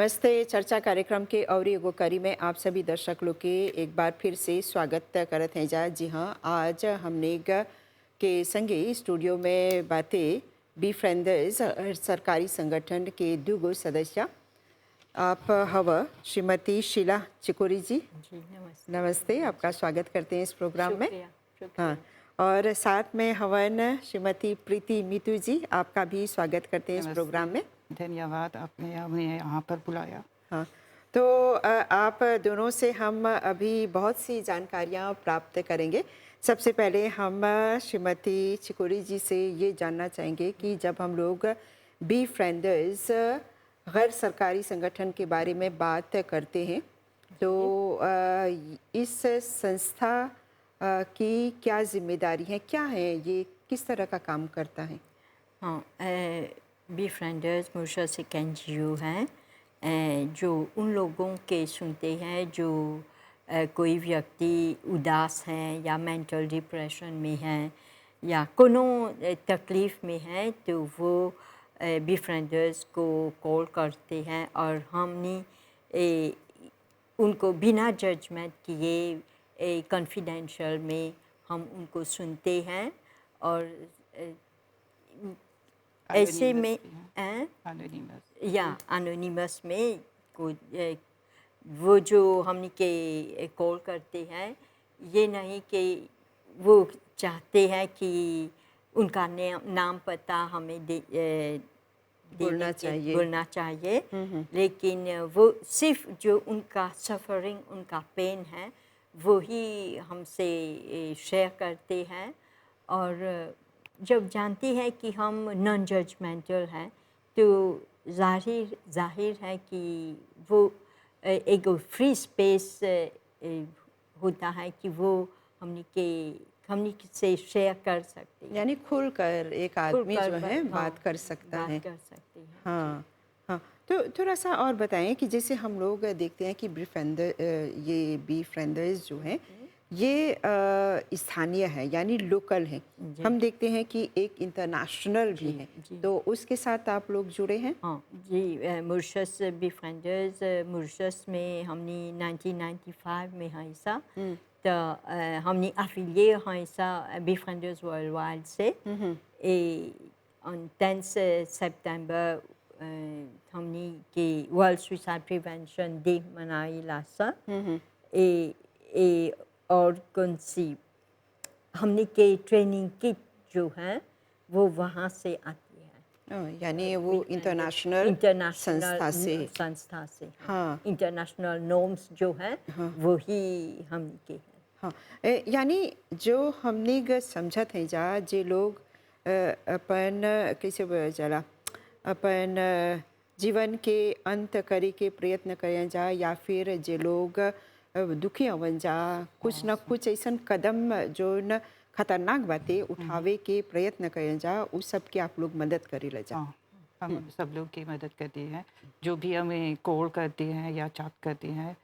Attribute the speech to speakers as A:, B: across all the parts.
A: नमस्ते। चर्चा कार्यक्रम के और एगो कड़ी में आप सभी दर्शक लोग के एक बार फिर से स्वागत करत हैं जा। जी हाँ, आज हमने के संगे स्टूडियो में बातें बी फ्रेंडर्स सरकारी संगठन के दुगो सदस्य आप हवा श्रीमती शीला चिकोरी जी।
B: जी, नमस्ते।
A: नमस्ते, आपका स्वागत करते हैं इस प्रोग्राम में।
B: शुक्रिया,
A: हाँ,
B: शुक्रिया।
A: और साथ में हवन श्रीमती प्रीति मीतू जी, आपका भी स्वागत करते हैं इस
C: नमस्ते,
A: प्रोग्राम में।
C: धन्यवाद आपने हमें यहाँ पर बुलाया।
A: हाँ, तो आप दोनों से हम अभी बहुत सी जानकारियाँ प्राप्त करेंगे। सबसे पहले हम श्रीमती चिकोरी जी से ये जानना चाहेंगे कि जब हम लोग बी फ्रेंडर्स गैर सरकारी संगठन के बारे में बात करते हैं, तो इस संस्था की क्या जिम्मेदारी है, क्या है ये, किस तरह का काम करता है?
B: हाँ, बी फ्रेंडर्स मॉरिशस एक एनजीओ है जो उन लोगों के सुनते हैं जो कोई व्यक्ति उदास है या मेंटल डिप्रेशन में है या कोनो तकलीफ़ में है, तो वो बी फ्रेंडर्स को कॉल करते हैं और हमने उनको बिना जजमेंट किए कॉन्फिडेंशियल में हम उनको सुनते हैं और ऐसे में या एनोनिमस में वो जो हमने के कॉल करते हैं, ये नहीं कि वो चाहते हैं कि उनका नाम पता हमें बोलना चाहिए, लेकिन वो सिर्फ जो उनका सफ़रिंग, उनका पेन है, वो ही हमसे शेयर करते हैं। और जब जानती है कि हम नॉन जजमेंटल हैं, तो जाहिर है कि वो एक फ्री स्पेस होता है कि वो हमने से शेयर कर सकते हैं,
A: यानी खुलकर एक आदमी जो है
B: हाँ,
A: बात कर सकता है।
B: बात कर सकते हैं।
A: हाँ, हाँ। तो थोड़ा सा और बताएं कि जैसे हम लोग देखते हैं कि ये बी फ्रेंडर्स जो हैं, ये स्थानीय है यानी लोकल है। हम देखते हैं कि एक इंटरनेशनल भी है, तो उसके साथ आप लोग जुड़े हैं?
B: हाँ जी, मॉरिशस बी फ्रेंडर्स मॉरिशस में हमने 1995 में है ऐसा, तो हमने अफिलिए हैं ऐसा बी फ्रेंडर्स वर्ल्ड वाइड से। ऑन 10 सितंबर हमने के वर्ल्ड सुसाइड प्रिवेंशन डे मनाई लासा और कौन सी हमने के ट्रेनिंग किट जो है वो वहाँ से आती है,
A: यानी वो इंटरनेशनल संस्था से। हाँ,
B: इंटरनेशनल नॉर्म्स जो है वो ही हमने के हैं।
A: हाँ, यानी जो हमने समझत है जा जे लोग अपन कैसे चला अपन जीवन के अंत करे के प्रयत्न करें जा, या फिर जे लोग दुखी अवन जा, कुछ न कुछ ऐसा कदम जो न खतरनाक बातें उठावे के प्रयत्न करें जा, उस सब की आप लोग मदद करे ले जा।
C: हम सब लोग की मदद करते हैं, जो भी हमें कॉल करते हैं या चैट करते हैं।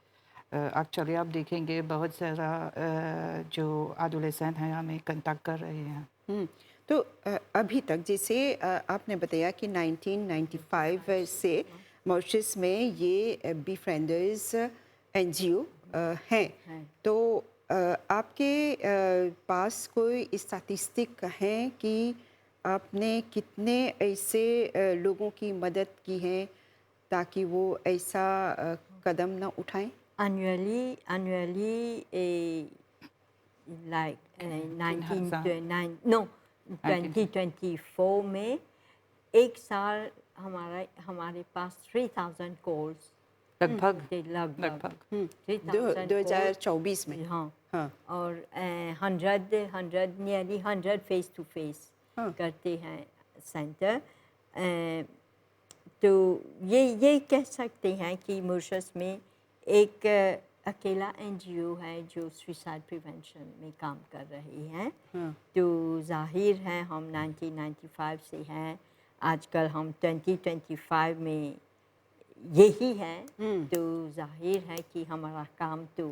C: एक्चुअली आप देखेंगे बहुत सारा जो एडोलेसेंट हैं हमें कांटेक्ट कर रहे हैं।
A: तो अभी तक जैसे आपने बताया कि 1995 से मॉरिशस में ये बी फ्रेंडर्स एनजीओ हैं, तो आपके पास कोई स्टैटिस्टिक हैं कि आपने कितने ऐसे लोगों की मदद की है ताकि वो ऐसा कदम ना उठाएं?
B: Annually, like 2024 में एक साल हमारे पास 3000 कॉल्स
C: लगभग
A: 2024 में।
B: हाँ,
A: हाँ,
B: और 100 फेस टू फेस करते हैं सेंटर। तो ये कह सकते हैं कि मॉरिशस में एक अकेला एनजीओ है जो सुसाइड प्रिवेंशन में काम कर रही हैं। तो जाहिर है हम 1995 से हैं, आजकल हम 2025 में यही है, तो जाहिर है कि हमारा काम तो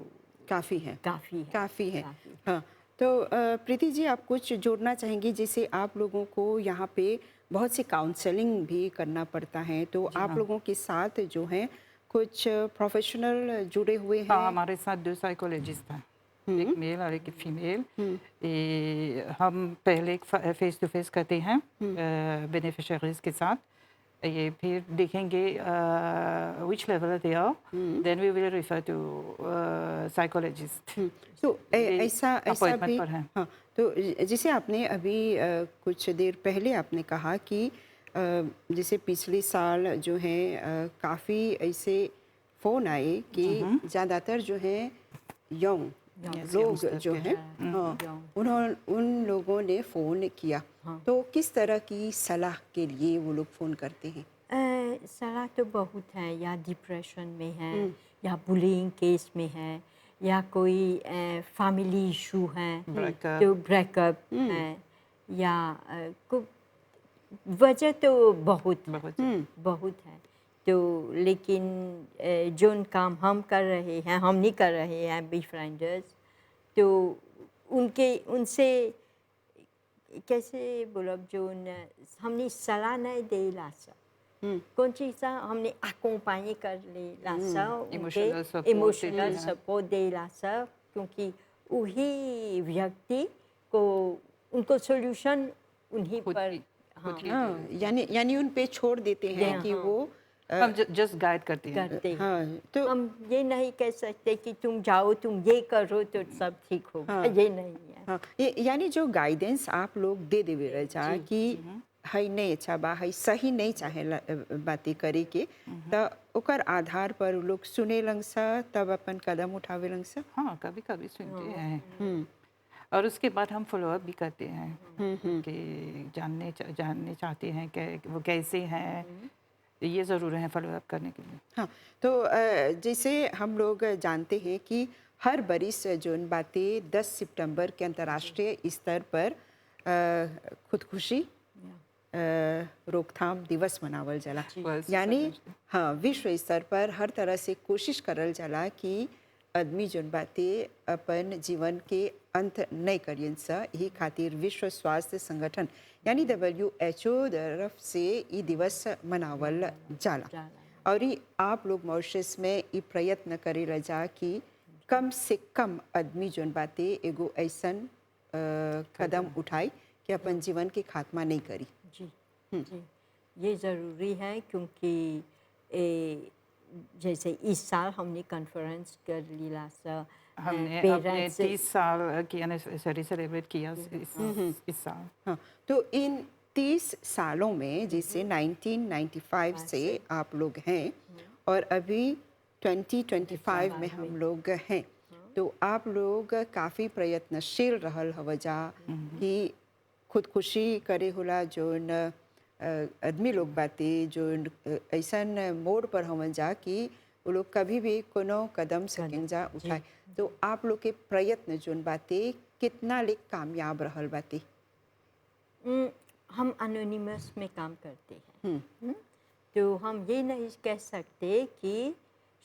A: काफ़ी है।
B: काफ़ी है।
A: हाँ, तो प्रीति जी, आप कुछ जोड़ना चाहेंगी? जैसे आप लोगों को यहाँ पे बहुत सी काउंसलिंग भी करना पड़ता है, तो आप लोगों के साथ जो है कुछ प्रोफेशनल जुड़े हुए
C: हाँ,
A: हैं?
C: हमारे साथ 2 साइकोलॉजिस्ट हैं, एक मेल और एक फीमेल। हम पहले एक फेस टू फेस करते हैं बेनिफिशियरीज के साथ। ये फिर देखेंगे which level they are, then we will refer to psychologist.
A: तो
C: ये
A: ऐसा ऐसा
C: अपॉइंटमेंट
A: भी
C: पर है।
A: हाँ, तो जैसे आपने अभी कुछ देर पहले आपने कहा कि जैसे पिछले साल जो है काफ़ी ऐसे फ़ोन आए कि ज़्यादातर जो है यंग
C: Yes,
A: लोग
C: youngsters
A: जो
C: के
A: हैं
C: हैं।
A: हाँ, उन लोगों ने फ़ोन किया। तो किस तरह की सलाह के लिए वो लोग फ़ोन करते हैं?
B: सलाह तो बहुत है, या डिप्रेशन में है, या बुलिंग केस में है, या कोई फैमिली इशू है,
C: Breakup।
B: तो ब्रेकअप है, या वजह तो बहुत है,
C: बहुत है।
B: बहुत है। तो लेकिन जो काम हम कर रहे हैं, हम नहीं कर रहे हैं बेफ्रेंडर्स, तो उनके उनसे कैसे बोलब, जो हमने सलाह नहीं दे ला सा, कौन चीज़ सा हमने अकोम्पानी कर ले ला सा, उनके
C: Emotional support
B: इमोशनल
C: देते हैं।
B: सपोर्ट दे ला सा, क्योंकि वही व्यक्ति को उनको सॉल्यूशन उन्हीं
C: खुद
B: पर
C: ही
B: हाँ
C: खुद ही
A: हाँ, यानी यानी उन पे छोड़ देते हैं
B: या
A: कि
B: हाँ
A: वो
C: हम जस्ट गाइड करते हैं।
B: करते हैं।
A: हाँ, तो
B: हम ये नहीं कह सकते कि तुम जाओ, तुम ये करो तो सब ठीक होगा, ये नहीं है।
A: हाँ, यानी जो गाइडेंस आप लोग दे देवे रह जा
B: जी,
A: कि हई नहीं अच्छा बा, हई सही नहीं चाहे बातें करे के, त ओकर आधार पर उ लोग सुने लंग सा, तब अपन कदम उठावे लंग सा।
C: हाँ, कभी-कभी सुनते हैं। और उसके बाद हम फ़ॉलो अप भी करते हैं कि जानने चाहते हैं कि वो कैसे हैं। ये ज़रूर है फ़ॉलो अप करने के लिए।
A: हाँ, तो जैसे हम लोग जानते हैं कि हर बरिस जोन बातें 10 सितंबर के अंतर्राष्ट्रीय स्तर पर खुदकुशी रोकथाम दिवस मनावल जाला।
C: बस
A: यानी
C: समझ-
A: हाँ, विश्व स्तर पर हर तरह से कोशिश करल जाला कि आदमी जोन बातें अपन जीवन के अंत नहीं करियन सा, यही खातिर विश्व स्वास्थ्य संगठन यानी WHO तरफ से ये दिवस मनावल जाला। और ये आप लोग मॉरिशस में ये प्रयत्न करे रजा कि कम से कम आदमी जोन बातें एगो ऐसन कदम उठाई कि अपन जीवन के खात्मा नहीं करी।
B: जी जी, ये ज़रूरी है, क्योंकि जैसे इस साल हमने कॉन्फ्रेंस कर लिया सा
C: हमने अपने
B: पेरेंट्स
C: 30 साल की एनिवर्सरी सेलिब्रेट किया इस साल।
A: हाँ, तो इन 30 सालों में जैसे 1995 से आप लोग हैं और अभी 2025 में हम लोग हैं, तो आप लोग काफ़ी प्रयत्नशील रहल हवजा कि खुदकुशी करे होला जोन आदमी लोग बाते जोन ऐसन मोड़ पर हमन जा कि वो लोग कभी भी कोनो कदम सकें जा उठाए। तो आप लोग के प्रयत्न जोन बाते कितना ले कामयाब रहल बाते?
B: हम एनोनिमस में काम करते हैं, तो हम ये नहीं कह सकते कि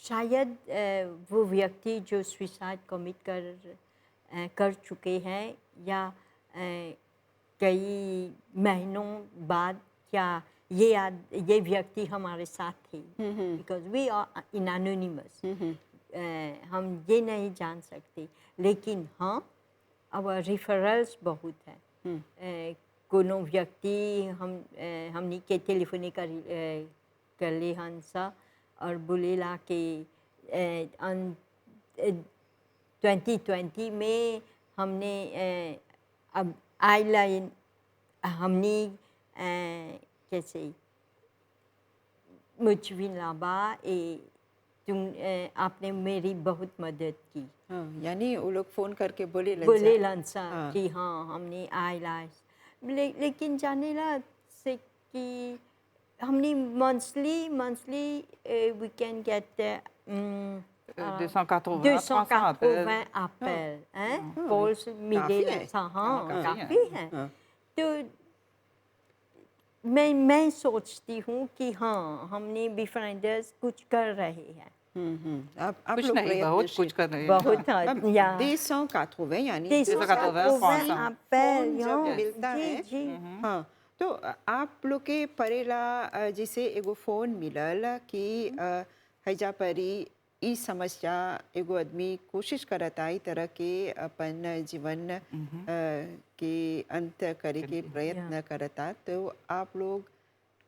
B: शायद वो व्यक्ति जो सुसाइड कमिट कर चुके हैं, या कई महीनों बाद क्या ये व्यक्ति हमारे साथ थे, because we are in anonymous, हम ये नहीं जान सकते। लेकिन हाँ, अब रेफरल्स बहुत है। कोनो व्यक्ति हमनी के टेलीफोनी कर ले हंसा और बोलेला कि 2020 में हमने अब आइलाइन हमने कैसे मुझविन लाबा, तुम आपने मेरी बहुत मदद की।
A: हाँ, यानी वो लोग फ़ोन करके बोले
B: लंसा
A: हाँ।
B: कि हाँ हमने आइलाइस, लेकिन जाने ला से कि हमने monthly we can get
C: 280
B: 280 appel, calls मिलेला
A: है।
B: सा, हाँ
C: काफ़ी है।
B: काफ़ी है। तो मैं सोचती हूँ कि हाँ, हमने बेफ्रेंडर्स कुछ कर रहे हैं।
A: आप
C: कुछ
A: लोग
C: नहीं, बहुत कुछ कर रहे हैं।
B: बहुत या
A: 280 यानी
C: 280
B: appel,
A: जब
B: हाँ,
A: मिलता
B: जी
A: है
B: जी
A: हाँ, तो आप लोग के परेला जैसे एगो फ़ोन मिलल कि हैजा परी ई समस्या एगो आदमी कोशिश करता ई तरह के अपन जीवन के अंत करे के प्रयत्न करता, तो आप लोग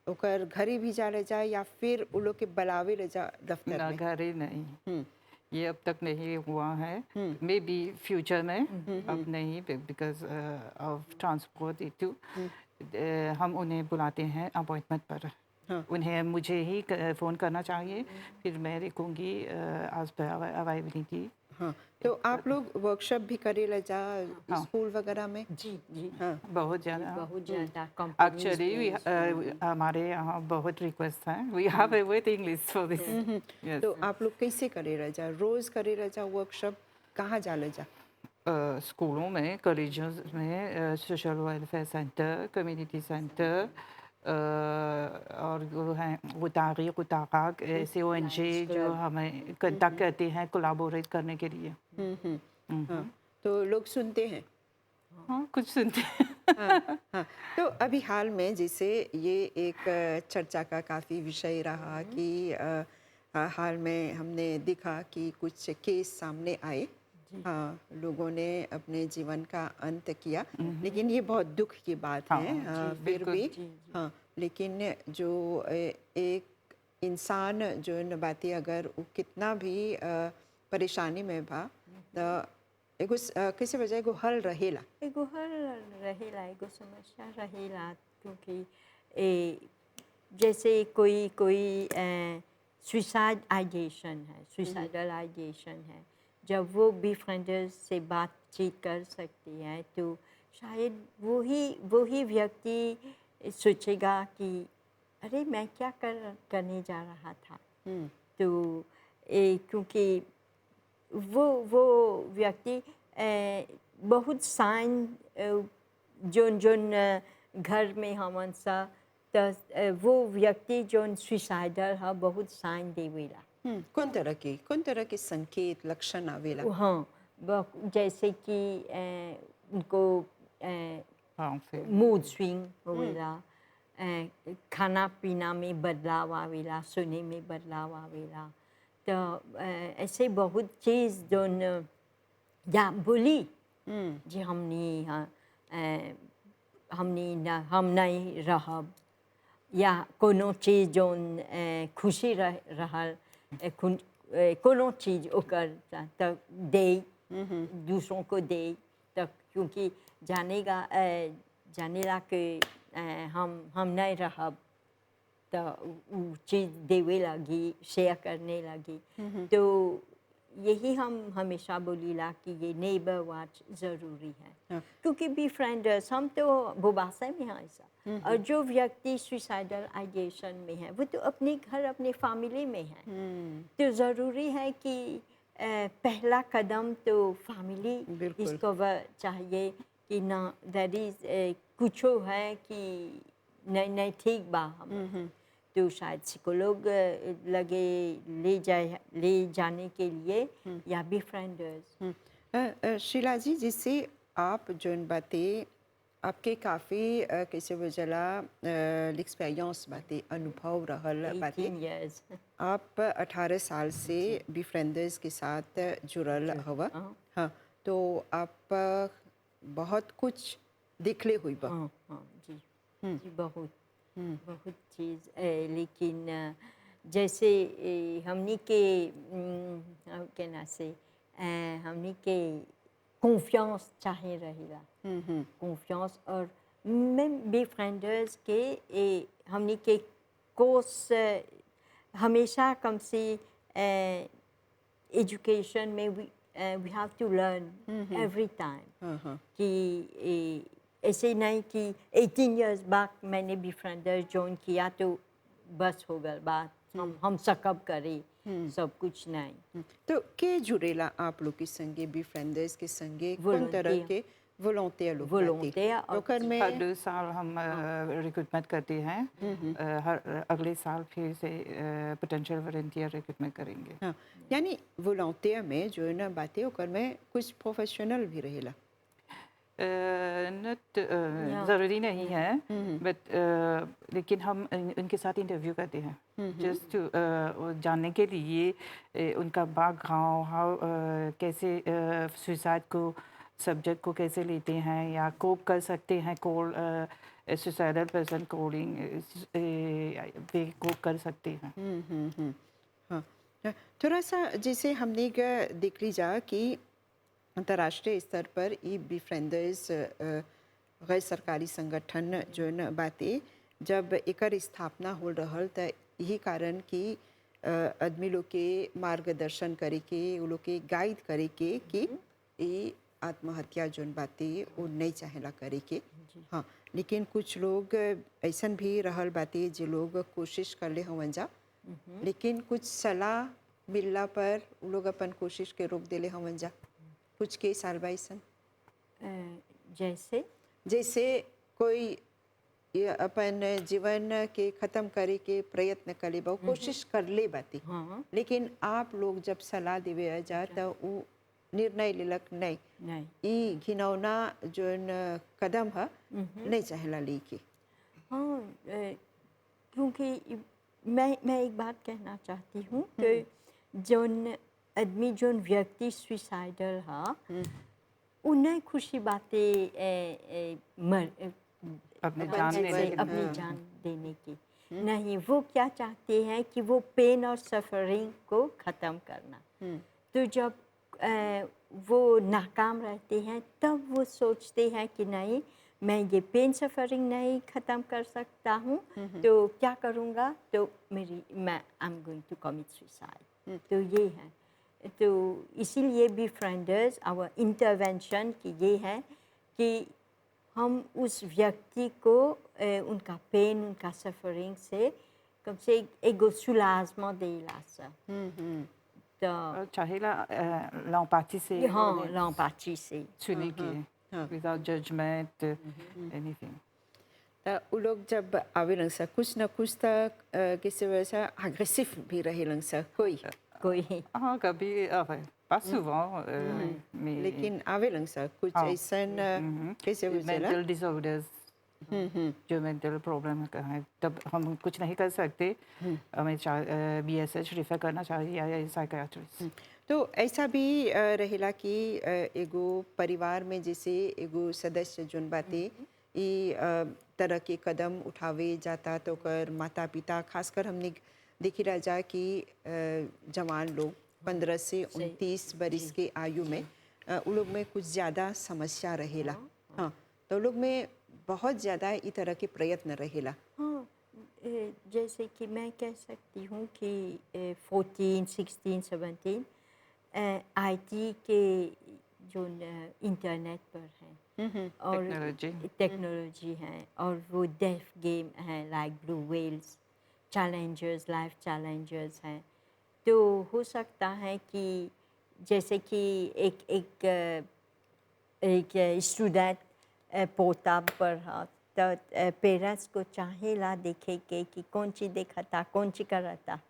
A: ओकर घरे भी जा ले जाए या फिर वो लोग के बुलावे ले जा दफ्तर
C: ना
A: में?
C: घर ही नहीं,
A: हम्म,
C: ये अब तक नहीं हुआ है। मे बी फ्यूचर में, अब नहीं, बिकॉज ऑफ ट्रांसपोर्ट इशू। हम उन्हें बुलाते हैं अपॉइंटमेंट पर।
A: हाँ।
C: उन्हें मुझे ही फ़ोन करना चाहिए, फिर मैं देखूंगी आज पर अवेलेबिलिटी।
A: हाँ, तो आप लोग वर्कशॉप भी करे ले जा
C: हाँ।
A: स्कूल वगैरह में?
B: जी जी
A: हाँ।
C: बहुत ज़्यादा।
B: बहुत ज़्यादा कंपनीज
C: एक्चुअली हमारे यहाँ बहुत रिक्वेस्ट हैं। We have a waiting list for this. Yes.
A: तो आप लोग कैसे करे रह जा, रोज करे रह जा वर्कशॉप, कहाँ जा ले जा?
C: स्कूलों में, कॉलेजों में, social welfare centre, community centre, और वो हैं गुतारीक गुताराक, ऐसे ONG जो हमें कांटेक्ट करते हैं कोलैबोरेट करने के लिए।
A: हाँ, तो लोग सुनते हैं।
C: हाँ, कुछ सुनते हैं।
A: हाँ, हाँ। तो अभी हाल में जैसे ये एक चर्चा का काफ़ी विषय रहा कि हाल में हमने देखा कि कुछ केस सामने आए। हाँ, लोगों ने अपने जीवन का अंत किया, लेकिन ये बहुत दुख की बात
C: हाँ,
A: है।
C: जी,
A: फिर
C: बिल्कुल।
A: भी हाँ, लेकिन जो एक इंसान जो न बातें अगर वो कितना भी परेशानी में बा, तो एगो किसी वजह एगो हल रहेला।
B: एगो हल रहेला, एगो समस्या रहेला, क्योंकि ए, जैसे कोई कोई सुसाइड आइडिएशन है, सुसाइडल आइडिएशन है, जब वो बीफ्रेंडर्स से बातचीत कर सकती है तो शायद वही व्यक्ति सोचेगा कि अरे मैं क्या करने जा रहा था। तो क्योंकि वो व्यक्ति बहुत साइन जोन जोन घर में हमन सा, तो वो व्यक्ति जोन सुसाइडल है बहुत साइन देवेला।
A: कौन तरह के संकेत लक्षण आवेला?
B: हाँ, जैसे कि उनको
C: हाँ, फिर
B: मूड स्विंग होवेला, खाना पीना में बदलाव आवेला, सोने में बदलाव आवेला। तो ऐसे बहुत चीज़ जोन या बोली जी हम नहीं रहब, या कोनो चीज़ जोन खुशी रहल, कोनो चीज़ ओकर तो दे, दूसरों को दे, तो क्योंकि जानेला कि हम नहीं रहब, तो वो चीज़ देवे लगी, शेयर करने लगी। तो यही हम हमेशा बोलीला कि ये नेबर वॉच ज़रूरी है, क्योंकि बीफ्रेंडर्स हम तो बुबासा में हैं ऐसा, और जो व्यक्ति सुसाइडल आइडिएशन में है वो तो अपने घर अपने फैमिली में है। तो ज़रूरी है कि पहला कदम तो फैमिली डिस्कवर चाहिए कि ना दैट इज़ कुछ है कि नहीं ठीक बा हम, तो शायद साइकोलॉग लगे ले जाने के लिए, या बीफ्रेंडर्स।
A: शीला जी, जिससे आप जोन बातें आपके काफ़ी कैसे वजला l'expérience बातें अनुभव रहल बातें,
B: 18 years।
A: आप 18 साल से बीफ्रेंडर्स के साथ जुड़ल हवा। हाँ, तो आप बहुत कुछ दिखले हुई बा।
B: हाँ हाँ जी जी, बहुत बहुत चीज़, लेकिन जैसे हमनी के कहना से हमनी के कॉन्फिडेंस चाहिए रहेला, कॉन्फिडेंस। और मैं बीफ्रेंडर्स के हमनी के कोर्स हमेशा कम से एजुकेशन में we have to learn every time, कि ऐसे नहीं कि 18 इयर्स बाद मैंने बीफ्रेंडर्स ज्वाइन किया तो बस हो गया बात, हम सकब करें, सब कुछ नहीं।
A: तो के जुड़ेला आप लोग के संगे, बीफ्रेंडर्स के संगे कौन तरह के वॉलंटियर लोग?
C: वॉलंटियर में हर 2 साल हम रिक्रूटमेंट करते हैं। हर अगले साल फिर से पोटेंशियल वॉलंटियर रिक्रूटमेंट करेंगे।
A: हाँ, यानी वॉलंटियर में जो है ना बातें ओकर में कुछ प्रोफेशनल भी रहेला।
B: या
C: ज़रूरी नहीं है बट लेकिन हम उनके साथ इंटरव्यू करते हैं जस्ट टू जानने के लिए उनका बैकग्राउंड हाउ कैसे सुसाइड को सब्जेक्ट को कैसे लेते हैं या कोप कर सकते हैं कॉल सुसाइडल पर्सन कॉलिंग वे कोप कर सकते हैं
A: हाँ थोड़ा सा जैसे हमने देख लीजा कि अंतर्राष्ट्रीय स्तर पर ई बिफ्रेंडर्स गैर सरकारी संगठन जो न बातें जब एकर स्थापना हो रहल त यही कारण कि आदमी लोग के मार्गदर्शन करे के वो लोग के गाइड करे के कि ये आत्महत्या जोन बातें वो नहीं चाहेला करे के हाँ लेकिन कुछ लोग ऐसन भी रहल बातें जो लोग कोशिश कर ले हवन जा लेकिन कुछ सलाह मिलला पर वो लोग अपन कोशिश के रोक देले हवन जा कुछ के साल बाईसन
B: जैसे
A: जैसे कोई ये अपन जीवन के ख़त्म करे के प्रयत्न करे बा कोशिश कर ले बाती
B: हाँ
A: लेकिन आप लोग जब सलाह देवे जा तो वो निर्णय लेलक नहीं
B: नहीं
A: ई घिनौना जोन कदम है नहीं चाहेला ली के
B: हाँ क्योंकि मैं एक बात कहना चाहती हूँ कि जोन आदमी जोन व्यक्ति सुसाइडल है उन्हें खुशी बातें मर
C: अपने
A: अपन
C: जान
A: जीवन
C: लेने के
B: अपनी जान देने की नहीं वो क्या चाहते हैं कि वो पेन और सफरिंग को ख़त्म करना तो जब वो नाकाम रहते हैं तब वो सोचते हैं कि नहीं मैं ये पेन सफरिंग नहीं ख़त्म कर सकता हूँ तो क्या करूँगा तो मैं I am going to commit suicide तो ये है तो इसीलिए भी फ्रेंडर्स आवर इंटरवेंशन की ये है कि हम उस व्यक्ति को उनका पेन उनका सफरिंग से कम से एक सुलाजमा देला सा तो
C: चाहेला l'empathie से
B: हाँ l'empathie से
C: सुने के without judgment anything
A: तो वो लोग जब आवेलन सा कुछ न कुछ तक किसी वजह से अग्रेसिव भी रहेलन सा कोई
B: कोई
C: हाँ कभी pas souvent mais
A: लेकिन आवेलन सा कुछ
C: हाँ।
A: ऐसन कैसे हो जाला
C: mental disorders जो मेंटल प्रॉब्लम का है तब हम कुछ नहीं कर सकते हमें BSH रेफर करना चाहिए या साइकियाट्रिस्ट
A: तो ऐसा भी रहेला कि एगो परिवार में जैसे एगो सदस्य जोन बातें ई तरह के कदम उठावे जाता तो कर माता पिता खासकर हमने देखी रह जा कि जवान लोग 15 से 29 बरिस के आयु में उन लोग में कुछ ज़्यादा समस्या रहेला हाँ तो लोग में बहुत ज़्यादा इस तरह के प्रयत्न रहेला
B: हाँ जैसे कि मैं कह सकती हूँ कि 14, 16, 17 आईटी के जो इंटरनेट पर हैं और टेक्नोलॉजी है और वो डेफ गेम है like blue whales Challengers life Challengers हैं तो हो सकता है कि जैसे कि एक स्टूडेंट पोता पर तो पेरेंट्स को चाहेला देखे के कि कौन चीज़ देखा था कौन चीज़ कर रहा था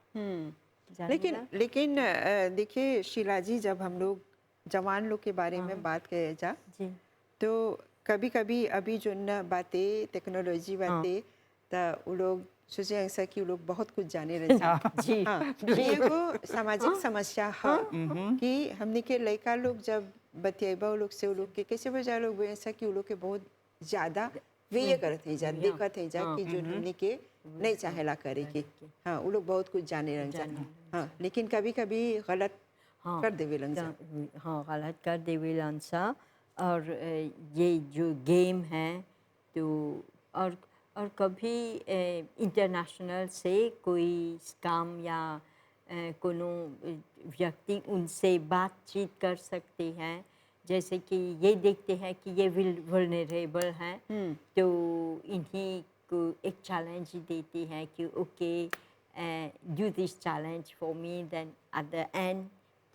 A: लेकिन देखिए शीला जी जब हम लोग जवान लोग के बारे में बात करें जा
B: जी
A: तो कभी कभी अभी जो न बातें टेक्नोलॉजी बातें तो वो लोग सोचे ऐसा कि वो लोग बहुत कुछ जाने रहे
B: जी
A: हाँ ये को सामाजिक समस्या है कि हमने के लड़का लोग जब बतियाबा वो लोग से वो लोग के कैसे बजा लोग ऐसा कि वो लोग के बहुत ज़्यादा वे ये करते हैं जा देखते हैं जा कि जो हमने के नहीं चाहेला करे के हाँ वो लोग बहुत कुछ जाने रह जा हाँ लेकिन कभी कभी गलत कर देवे लन जा
B: हाँ गलत कर देवे लन सा और ये जो गेम है तो और कभी इंटरनेशनल से कोई स्कैम या कोनो व्यक्ति उनसे बातचीत कर सकते हैं जैसे कि ये देखते हैं कि ये वल्नरेबल हैं तो इन्हीं को एक चैलेंज देते हैं कि okay do this challenge for me then at the end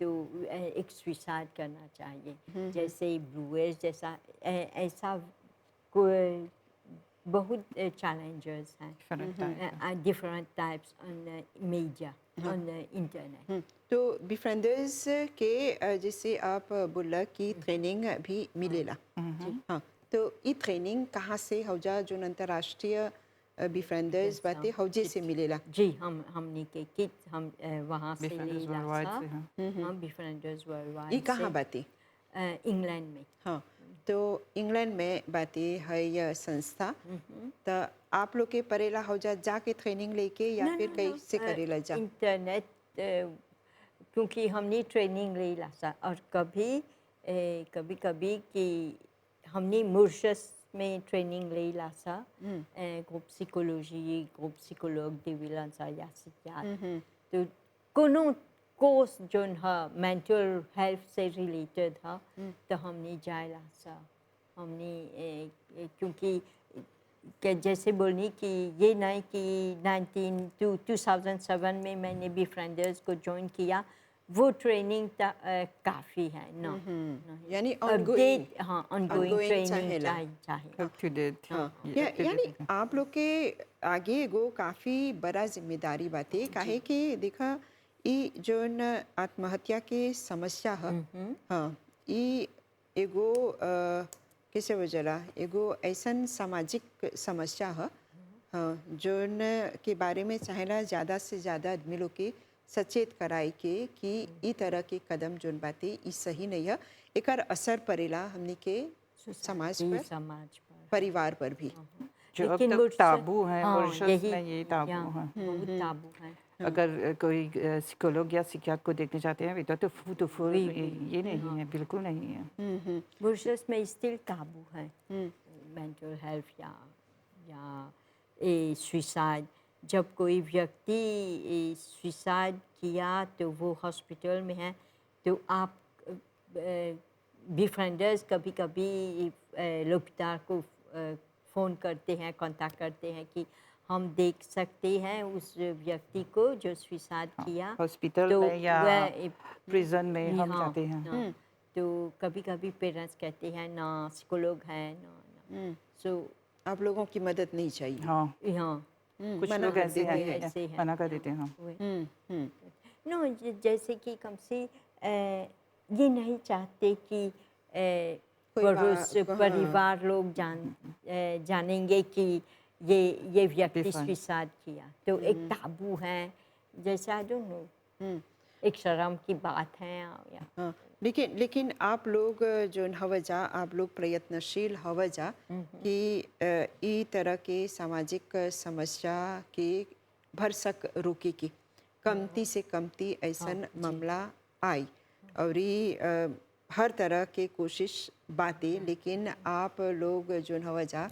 B: तो एक सुसाइड करना चाहिए जैसे ब्लूएज जैसा ऐसा कोई बहुत challenges हैं,
C: Different type.
B: different types on media, on internet.
A: तो बिफ्रेंडर्स के जैसे आप बोला कि ट्रेनिंग भी मिलेला। हाँ, तो ये ट्रेनिंग कहाँ से हौजा जो अंतर्राष्ट्रीय बिफ्रेंडर्स बातें हौजे से मिलेला।
B: जी, हमने के किट हम वहाँ से
C: Befrienders
B: ला
C: worldwide
B: सा,
C: से, हाँ।
B: हाँ, बिफ्रेंडर्स
A: ये
B: वर्ल्डवाइड
A: कहाँ
B: से,
A: बातें?
B: इंग्लैंड में।
A: हाँ, तो इंग्लैंड में बातें है यह संस्था। तो आप लोग के परेला हौजा जाके ट्रेनिंग लेके या फिर कैसे करेला जा?
B: इंटरनेट, क्योंकि हमने ट्रेनिंग ले ला सा, और कभी कभी कि हमने मॉरिशस में ट्रेनिंग ले ला सा, ग्रुप साइकोलॉजी, ग्रुप साइकोलॉग देविलन सा या सियात, तो कोनो कोर्स जोन है मेंटल हेल्थ से रिलेटेड है, तो हमने जायला सा, हमने क्योंकि कि जैसे बोलनी कि ये नहीं कि 2007 में मैंने बिफ्रेंडर्स को ज्वाइन किया, वो ट्रेनिंग काफ़ी है ना,
A: यानी
B: अपडेट, हाँ, ऑनगोइंग
A: ongoing
B: ट्रेनिंग
A: चाहेला।
B: चाहिए।
C: Up to date.
A: हाँ,
C: Yeah, up to
A: यानी
C: date.
A: आप लोग के आगे एगो काफ़ी बड़ा जिम्मेदारी बाते काहे कि देखा ई जोन आत्महत्या के समस्या है। हाँ, ई एगो कैसे वजला एगो ऐसन सामाजिक समस्या है, हाँ, जोन के बारे में चाहेला ज़्यादा से ज़्यादा आदमी लोग के सचेत कराए के कि ई तरह के कदम जोन बाते ई सही नहीं है, एकर असर पड़ेला हमनी के समाज पर,
B: समाज पर,
A: परिवार पर भी।
C: जो अब
B: लेकिन
C: तक
B: मॉरिशस-
C: ताबू है,
B: हाँ,
C: मॉरिशस में ये ताबू
B: या,
C: है।
B: बहुत ताबू है।
C: अगर कोई साइकोलॉग या साइकियाट्रिस्ट को देखने जाते हैं बेटा, तो फू ये नहीं है, बिल्कुल नहीं है।
B: मॉरिशस में स्टिल ताबू है मेंटल हेल्थ या सुसाइड। जब कोई व्यक्ति सुसाइड किया तो वो हॉस्पिटल में है, तो आप बिफ्रेंडर्स कभी कभी लोपितार को फ़ोन करते हैं, कांटेक्ट करते हैं कि हम देख सकते हैं उस व्यक्ति को जो सुसाइड किया,
C: हॉस्पिटल
B: तो
C: में या
B: वह
C: प्रिजन में हम
B: हाँ,
C: जाते हैं।
B: हाँ, तो कभी कभी पेरेंट्स कहते हैं ना साइकोलॉग है ना, सो
A: आप लोगों की मदद नहीं चाहिए।
C: हाँ,
B: यहाँ
C: कुछ
A: मना
C: लोग
A: कर
C: ऐसे
A: देते
C: हैं,
B: ऐसे हैं।
C: मना कर देते हैं। हाँ।
B: नो, जैसे कि कम से ये नहीं चाहते कि
A: कोई हाँ।
B: परिवार लोग जानेंगे कि ये व्यक्ति
C: Different.
B: सुसाइड किया, तो एक ताबू है, जैसे आई डोंट नो, एक शर्म की बात है या
A: हाँ, लेकिन आप लोग जो हवजा आप लोग प्रयत्नशील हवजा कि ई तरह के सामाजिक समस्या के भरसक रोके की कमती से कमती ऐसन मामला आई, और ये हर तरह के कोशिश बातें, लेकिन आप लोग जो हवजा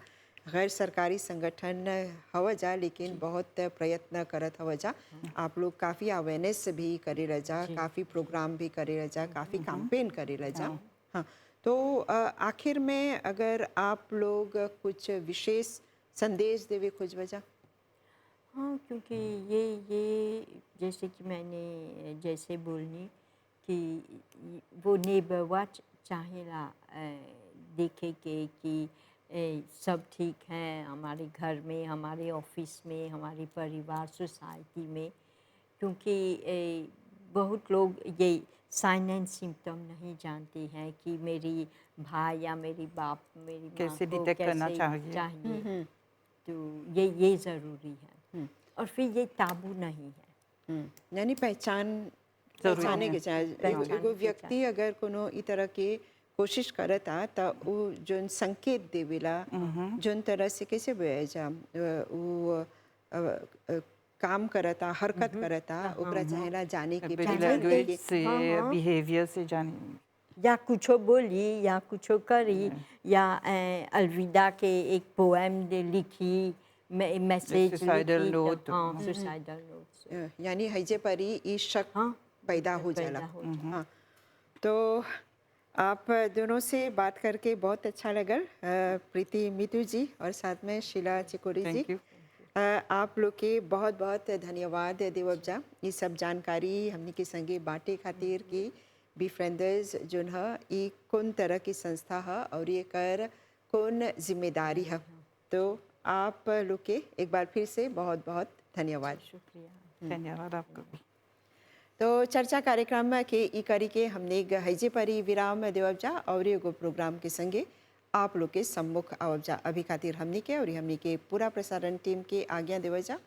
A: गैर सरकारी संगठन हवजा, लेकिन बहुत प्रयत्न करत हवजा। आप लोग काफ़ी अवेयरनेस भी करे रजा, काफ़ी प्रोग्राम भी करे रजा, काफ़ी कैंपेन करे रजा। हाँ, तो आखिर में अगर आप लोग कुछ विशेष संदेश देवे खोज वजह।
B: हाँ, क्योंकि ये जैसे कि मैंने जैसे बोलनी कि वो नेबर वॉच चाहेला देखे के कि सब ठीक है हमारे घर में, हमारे ऑफिस में, हमारे परिवार, सोसाइटी में, क्योंकि बहुत लोग ये साइन एंड सिम्टम नहीं जानते हैं कि मेरी भाई या मेरी बाप, मेरी माँ
C: कैसे
B: को
C: डिटेक्ट करना
B: कैसे
C: चाहिए।
B: तो ये ज़रूरी है, और फिर ये ताबू नहीं है।
A: यानी पहचाने
C: है।
A: के चाहे एगो व्यक्ति अगर कोनो ई तरह के कोशिश करता तो वो जोन संकेत देवेला, जोन तरह से कैसे जा वो काम करता, हरकत करता, ओकरा चाहेला जाने के
C: बॉडी
A: पहचान
C: लैंग्वेज
A: के।
C: से, बिहेवियर से जाने।
B: या कुछ बोली या कुछ करी, या अलविदा के एक पोएम लिखी, मैसेज
C: Suicidal
B: लिखी,
C: note.
B: हाँ, सुसाइडल नोट,
A: यानी हैजे परी ई शक
B: हाँ,
A: पैदा हो जाला। हाँ, तो आप दोनों से बात करके बहुत अच्छा लगा, प्रीति मितू जी और साथ में शीला चिकोरी जी।
C: Thank you.
A: आप लोग के बहुत बहुत धन्यवाद देवबजा, ये सब जानकारी हमने के संगे बांटे खातिर की बिफ्रेंडर्स जो है ये कौन तरह की संस्था है और ये कर कौन जिम्मेदारी है। तो आप लोग के एक बार फिर से बहुत बहुत धन्यवाद।
B: शुक्रिया।
C: धन्यवाद आपको भी।
A: तो चर्चा कार्यक्रम के ई करी के हमने हैजे परी विराम देवजा और एगो प्रोग्राम के संगे आप लोग के सम्मुख आवजा। अभी खातिर हमनी के और हमनी के पूरा प्रसारण टीम के आज्ञा देवजा।